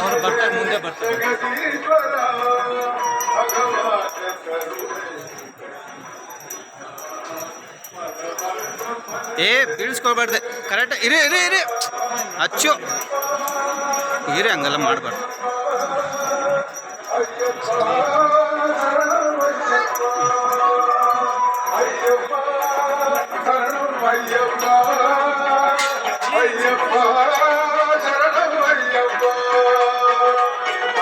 ಅವ್ರು ಬರ್ತಾರೆ, ಮುಂದೆ ಬರ್ತಾರೆ. ಬೀಳ್ಸ್ಕೊಳ್ಬಾರ್ದೆ, ಕರೆಕ್ಟ್ ಇರಿ ಇರಿ ಇರಿ ಅಚ್ಚು ಇರಿ, ಹಂಗೆಲ್ಲ ಮಾಡಬಾರ್ದು. ಅಯ್ಯಪ್ಪ